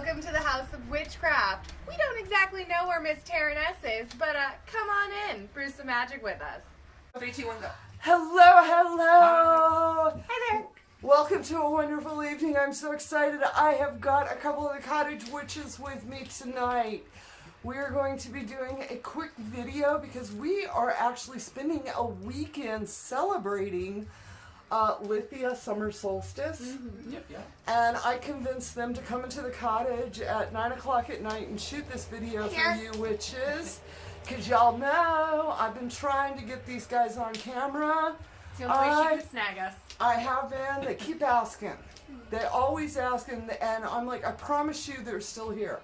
Welcome to the House of Witchcraft. We don't exactly know where Miss Taren S is, but come on in, brew some magic with us. 3, 2, 1, go. Hello, hello! Hi there. Welcome to a wonderful evening. I'm so excited. I have got a couple of the cottage witches with me tonight. We're going to be doing a quick video because we are actually spending a weekend celebrating Litha summer solstice. Mm-hmm. Yep. And I convinced them to come into the cottage at 9 o'clock at night and shoot this video for you witches. Because y'all know I've been trying to get these guys on camera. It's the only way she could snag us. I have been. They keep asking. They always ask, and I'm like, I promise you they're still here.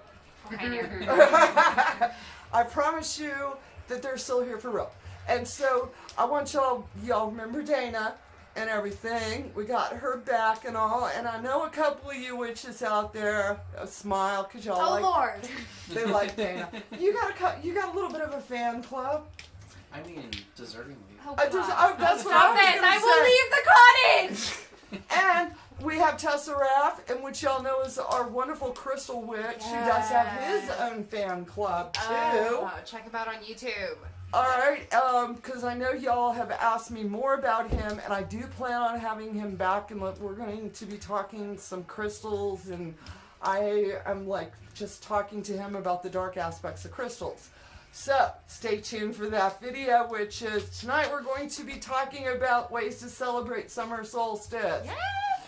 I promise you that they're still here for real. And so I want y'all remember Dana and everything. We got her back and all. And I know a couple of you witches out there smile because y'all Lord. They like Dana. You got a little bit of a fan club. I mean, desertingly. Oh, That's what I was going to say. I will leave the cottage! And we have Tessa Raff, and which y'all know is our wonderful crystal witch. He does have his own fan club too. Oh, check him out on YouTube. Alright, because I know y'all have asked me more about him, and I do plan on having him back, and we're going to be talking some crystals, and I am like just talking to him about the dark aspects of crystals. So, stay tuned for that video, which is tonight we're going to be talking about ways to celebrate summer solstice. Yes!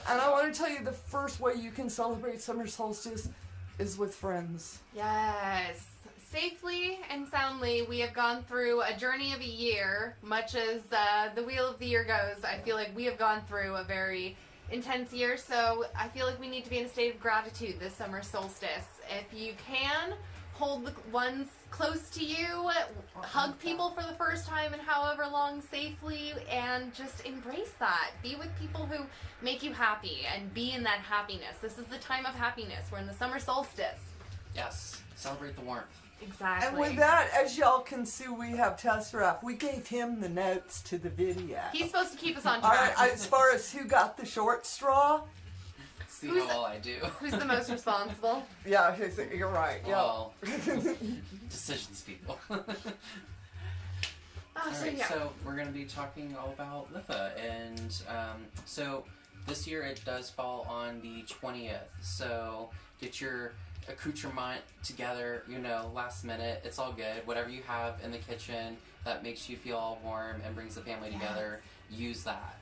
And I want to tell you the first way you can celebrate summer solstice is with friends. Yes. Safely and soundly, we have gone through a journey of a year, much as the wheel of the year goes. I feel like we have gone through a very intense year, so I feel like we need to be in a state of gratitude this summer solstice. If you can, hold the ones close to you, hug people for the first time in however long safely, and just embrace that. Be with people who make you happy and be in that happiness. This is the time of happiness. We're in the summer solstice. Yes. Celebrate the warmth. Exactly. And with that, as y'all can see, we have Tess Raff. We gave him the notes to the video. He's supposed to keep us on All track. right, as far as who got the short straw, See how well I do. Who's the most responsible? yeah, you're right. Yeah. Well, decisions, people. So we're going to be talking all about Litha, and so this year it does fall on the 20th, so get your accoutrement together, last minute. It's all good. Whatever you have in the kitchen that makes you feel all warm and brings the family together, use that.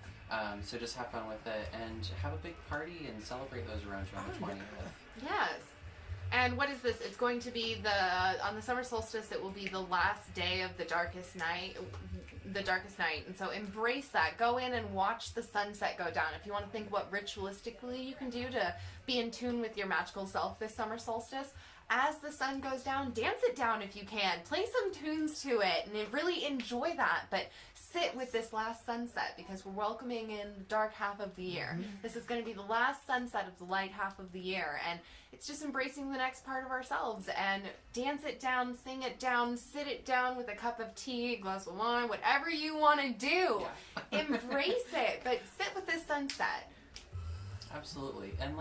So just have fun with it and have a big party and celebrate those around you on the 20th. Yes. And what is this? It's going to be on the summer solstice, it will be the last day of the darkest night. And so embrace that. Go in and watch the sunset go down. If you want to think what ritualistically you can do to be in tune with your magical self this summer solstice, as the sun goes down, dance it down if you can. Play some tunes to it and really enjoy that. But sit with this last sunset because we're welcoming in the dark half of the year. Mm-hmm. This is going to be the last sunset of the light half of the year. And it's just embracing the next part of ourselves and dance it down, sing it down, sit it down with a cup of tea, a glass of wine, whatever you want to do. Yeah. Embrace it, but sit with this sunset. Absolutely. And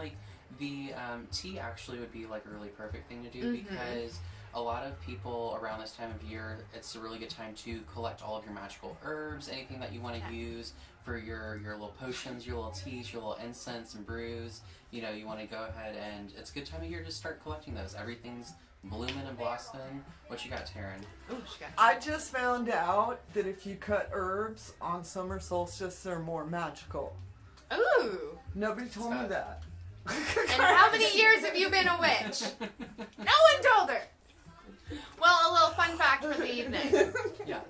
the tea actually would be a really perfect thing to do because a lot of people around this time of year, it's a really good time to collect all of your magical herbs, anything that you want to use for your little potions, your little teas, your little incense and brews. You want to go ahead and it's a good time of year to start collecting those. Everything's blooming and blossoming. What you got, Taren? Ooh, I just found out that if you cut herbs on summer solstice, they're more magical. Ooh. Nobody told me that. And how many years have you been a witch? No one told her. Well, a little fun fact for the evening. Yeah.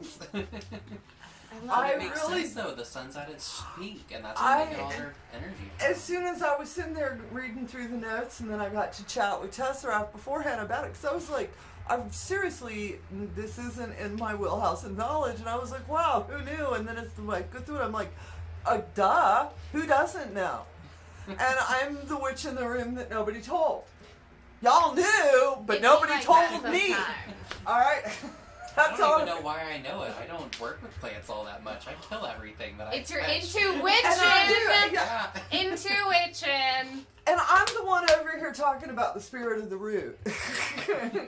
It makes really sense though. The sun's at its peak, and that's when they get all their energy from. As soon as I was sitting there reading through the notes, and then I got to chat with Tessa beforehand about it, because I was like, this isn't in my wheelhouse of knowledge, and I was like, wow, who knew? And then it's like, go through it, I'm like, duh, who doesn't know? And I'm the witch in the room that nobody told. Y'all knew, but nobody told me. All right. That's I all. don't even know why I know it. I don't work with plants all that much. I kill everything that It's I your touch. intuition. And I do, yeah. Intuition. And I'm the one over here talking about the spirit of the root.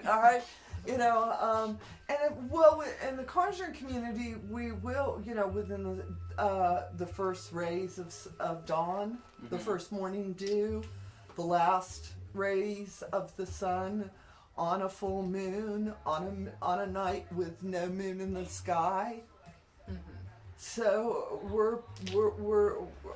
All right? You know, in the Conjuring community, we will, you know, within the first rays of dawn, the first morning dew, the last rays of the sun, on a full moon, on a night with no moon in the sky. So we're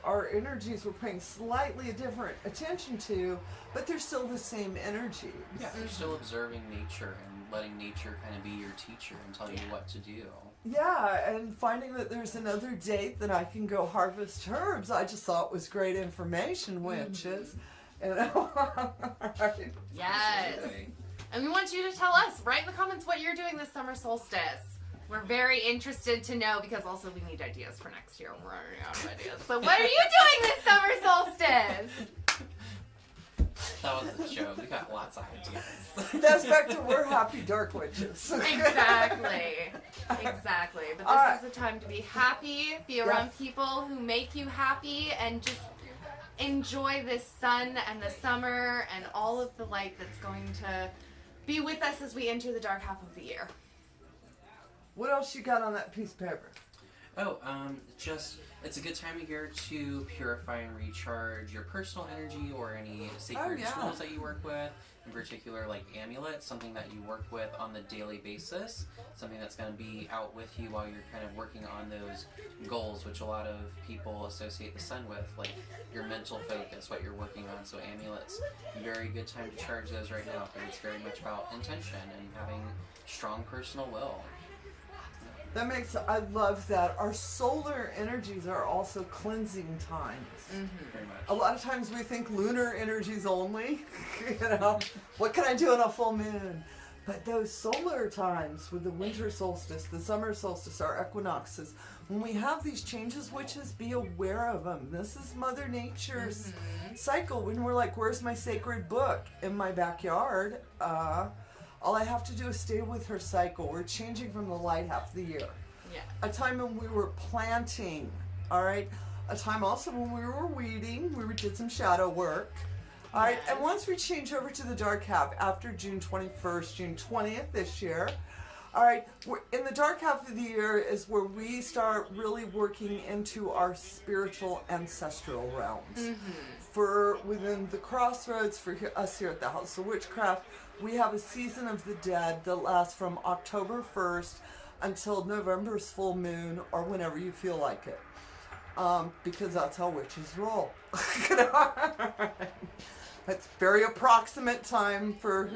our energies we're paying slightly a different attention to, but they're still the same energy. Yeah, you're still observing nature and letting nature kind of be your teacher and tell you what to do. Yeah, and finding that there's another date that I can go harvest herbs, I just thought was great information, witches. You know? Right. Yes. Absolutely. And we want you to tell us, write in the comments what you're doing this summer solstice. We're very interested to know because also we need ideas for next year. We're running out of ideas. So what are you doing this summer solstice? That was a joke. We got lots of ideas. That's back to we're happy dark witches. Exactly. Exactly. But this is the time to be happy, be around people who make you happy, and just enjoy this sun and the summer and all of the light that's going to be with us as we enter the dark half of the year. What else you got on that piece of paper? Oh, just, it's a good time of year to purify and recharge your personal energy or any sacred tools that you work with. In particular, like amulets, something that you work with on the daily basis. Something that's going to be out with you while you're kind of working on those goals, which a lot of people associate the sun with, like your mental focus, what you're working on. So amulets, very good time to charge those right now because it's very much about intention and having strong personal will. I love that. Our solar energies are also cleansing times. Very much. A lot of times we think lunar energies only, you know, what can I do on a full moon? But those solar times with the winter solstice, the summer solstice, our equinoxes, when we have these changes, witches, be aware of them. This is Mother Nature's cycle. When we're like, where's my sacred book? In my backyard. All I have to do is stay with her cycle. We're changing from the light half of the year. Yeah. A time when we were planting, all right? A time also when we were weeding, we did some shadow work, all right? And once we change over to the dark half, after June 21st, June 20th this year, all right, in the dark half of the year is where we start really working into our spiritual ancestral realms. For within the Crossroads, for us here at the House of Witchcraft, we have a season of the dead that lasts from October 1st until November's full moon or whenever you feel like it. Because that's how witches roll. That's very approximate time for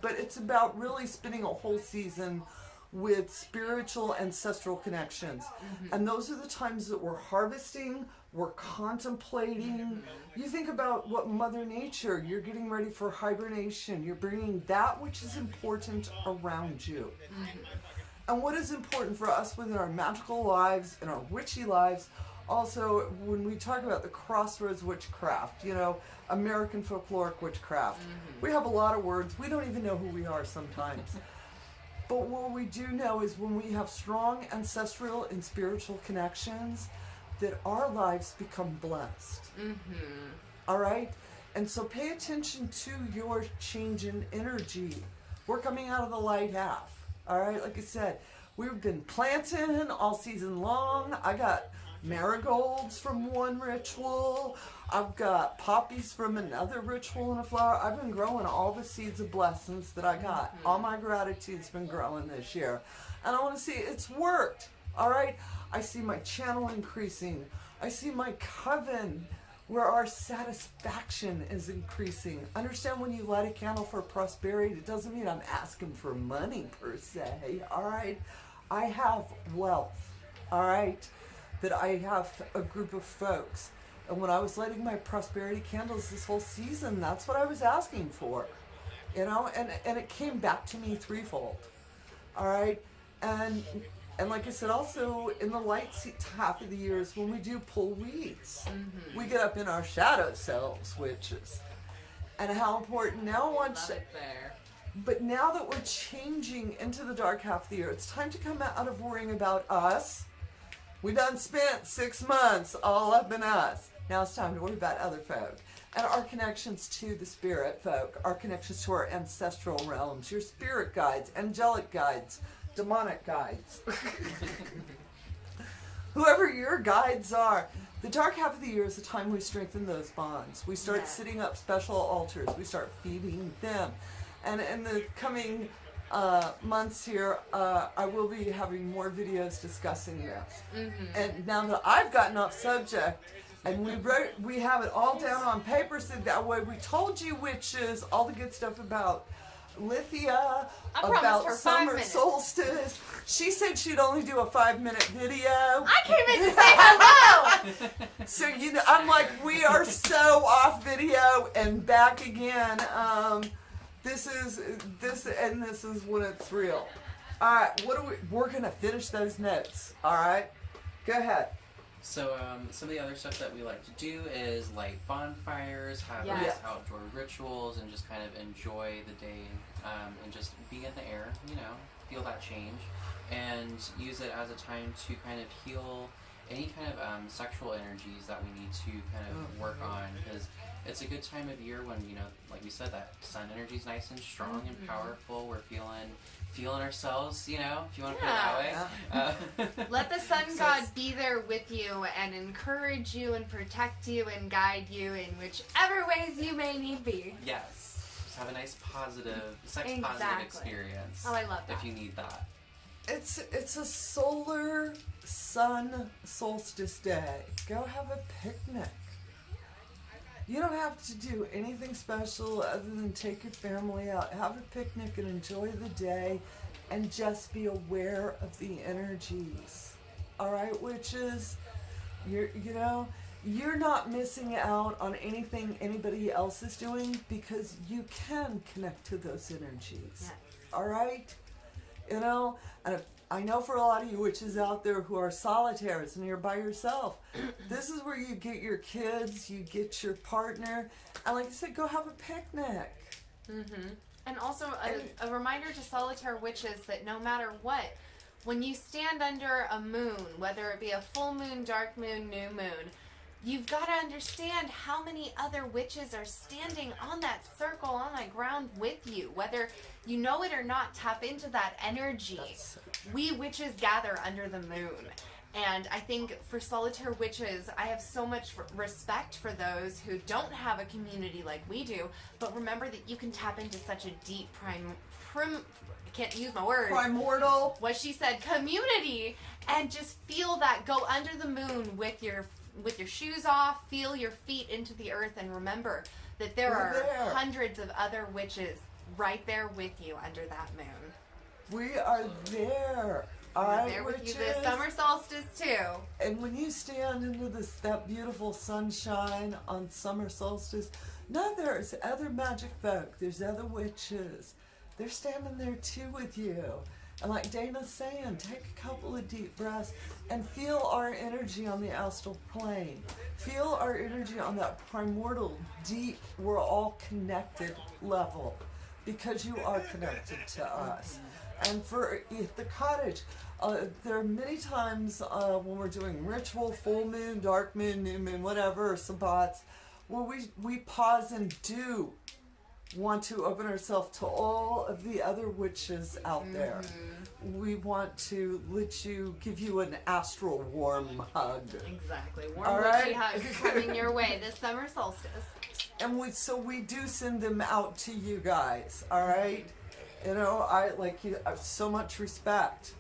but it's about really spending a whole season with spiritual ancestral connections. And those are the times that we're harvesting, we're contemplating. You think about what Mother Nature, you're getting ready for hibernation. You're bringing that which is important around you. And what is important for us within our magical lives and our witchy lives, also when we talk about the Crossroads Witchcraft, you know, American Folkloric Witchcraft, we have a lot of words. We don't even know who we are sometimes. But what we do know is when we have strong ancestral and spiritual connections, that our lives become blessed. All right? And so pay attention to your change in energy. We're coming out of the light half. All right? Like I said, we've been planting all season long. I got marigolds from one ritual. I've got poppies from another ritual and a flower. I've been growing all the seeds of blessings that I got. All my gratitude's been growing this year. And I want to see it's worked. All right? I see my channel increasing. I see my coven where our satisfaction is increasing. Understand, when you light a candle for prosperity, it doesn't mean I'm asking for money per se. All right? I have wealth. All right? That I have a group of folks. And when I was lighting my prosperity candles this whole season, that's what I was asking for. You know, and it came back to me threefold. All right? And like I said, also in the light half of the year is when we do pull weeds. We get up in our shadow selves, witches. And how important now once... Love it there. But now that we're changing into the dark half of the year, it's time to come out of worrying about us. We done spent 6 months all up in us. Now it's time to worry about other folk. And our connections to the spirit folk, our connections to our ancestral realms, your spirit guides, angelic guides, demonic guides. Whoever your guides are. The dark half of the year is the time we strengthen those bonds. We start setting up special altars. We start feeding them. And in the coming months here, I will be having more videos discussing this. And now that I've gotten off subject, and we have it all down on paper, so that way we told you witches all the good stuff about Litha, about summer solstice. She said she'd only do a 5-minute video. I came in to say hello. So I'm like, we are so off video and back again. This is when it's real. All right, we're gonna finish those notes. All right, go ahead. So some of the other stuff that we like to do is light bonfires, have nice outdoor rituals, and just kind of enjoy the day and just be in the air, feel that change, and use it as a time to kind of heal any kind of sexual energies that we need to kind of work on, because it's a good time of year when, like we said, that sun energy is nice and strong and powerful. We're feeling ourselves, if you want to put it that way. Let the sun god be there with you and encourage you and protect you and guide you in whichever ways you may need be. Yes. Just have a nice positive, positive experience. Oh, I love that. If you need that. It's a solar sun solstice day. Go have a picnic. You don't have to do anything special other than take your family out, have a picnic, and enjoy the day, and just be aware of the energies. All right, witches, you're not missing out on anything anybody else is doing, because you can connect to those energies. Yes. All right, and I know for a lot of you witches out there who are solitaires and you're by yourself, this is where you get your kids, you get your partner, and like I said, go have a picnic. And also a reminder to solitaire witches that no matter what, when you stand under a moon, whether it be a full moon, dark moon, new moon, you've got to understand how many other witches are standing on that circle, on that ground with you. Whether you know it or not, tap into that energy. We witches gather under the moon. And I think for solitaire witches, I have so much respect for those who don't have a community like we do. But remember that you can tap into such a deep I can't use my words. Primordial. What she said, community, and just feel that. Go under the moon with your shoes off, feel your feet into the earth, and remember that there are hundreds of other witches right there with you under that moon. We are there. We're there with you this summer solstice too. And when you stand into that beautiful sunshine on summer solstice, there's other magic folk, there's other witches. They're standing there too with you. And like Dana's saying, take a couple of deep breaths and feel our energy on the astral plane. Feel our energy on that primordial, deep, we're all connected level, because you are connected to us. And for the cottage, there are many times when we're doing ritual, full moon, dark moon, new moon, whatever, sabbats, where we pause and do want to open ourselves to all of the other witches out there. We want to give you an astral warm hug. Exactly. Warm witchy hugs coming your way this summer solstice. And we do send them out to you guys, all right? I have so much respect,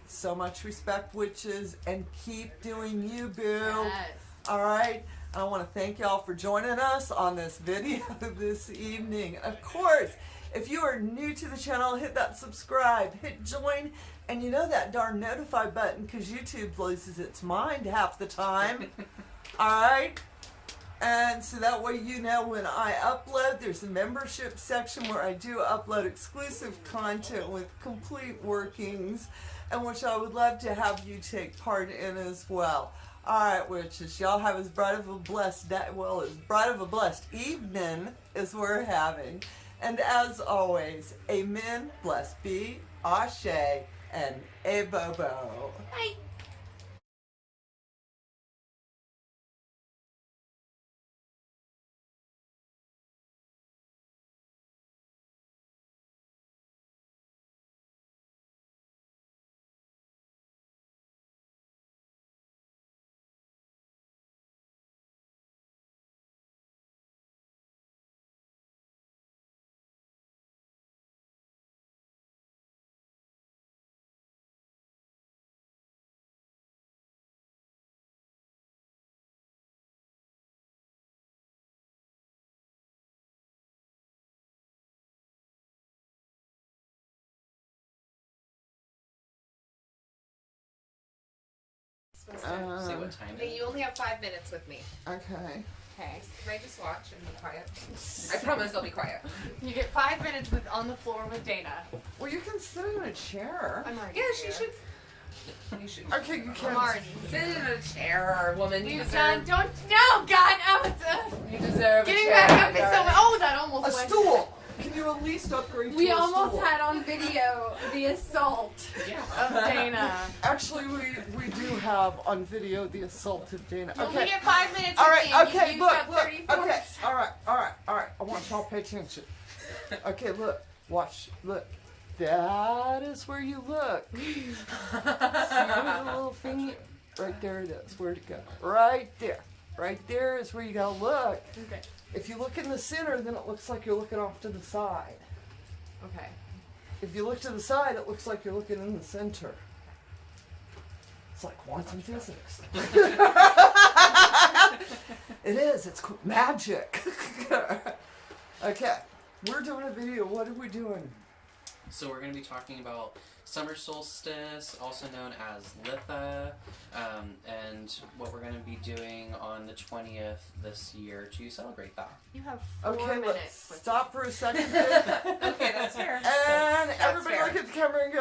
witches, and keep doing you, boo. Yes. All right? I want to thank y'all for joining us on this video this evening. Of course, if you are new to the channel, hit that subscribe, hit join, and that darn notify button, because YouTube loses its mind half the time. All right? And so that way when I upload, there's a membership section where I do upload exclusive content with complete workings, and which I would love to have you take part in as well. Alright, witches, y'all have as bright of a blessed day, as bright of a blessed evening as we're having. And as always, amen, blessed be, ashe, and ebobo. Bye. See what time it Okay, is. you only have 5 minutes with me. Okay. Okay. Can I just watch and be quiet? I promise I'll be quiet. You get 5 minutes with on the floor with Dana. Well, you can sit in a chair. I'm already Yeah, here. she should. You should. Okay, you I'm can't. already. Sit in a chair, woman. You We've done. deserve. Don't. No, God. Oh, it's You deserve getting a chair. back up is so. darling. Oh, that almost A went. stool. Can you at least upgrade We to a almost stool? had on video the assault of Dana. Actually, we do have on video the assault of Dana. You only Okay. get 5 minutes. All with right. me, and Okay. you Look. used up Look. 34 Okay. All right. I want y'all to pay attention. Okay. Look. Watch. Look. That is where you look. See the little thing? Right there it is. Where'd it go? Right there. Right there is where you gotta look. Okay. If you look in the center, then it looks like you're looking off to the side. Okay. If you look to the side, it looks like you're looking in the center. It's like quantum physics. It is. It's magic. Okay. We're doing a video. What are we doing? So we're going to be talking about summer solstice, also known as Litha, and what we're going to be doing on the 20th this year to celebrate that. You have 4 Okay, minutes. let's with stop for a second. Okay, that's fair. And everybody fair. look at the camera and go.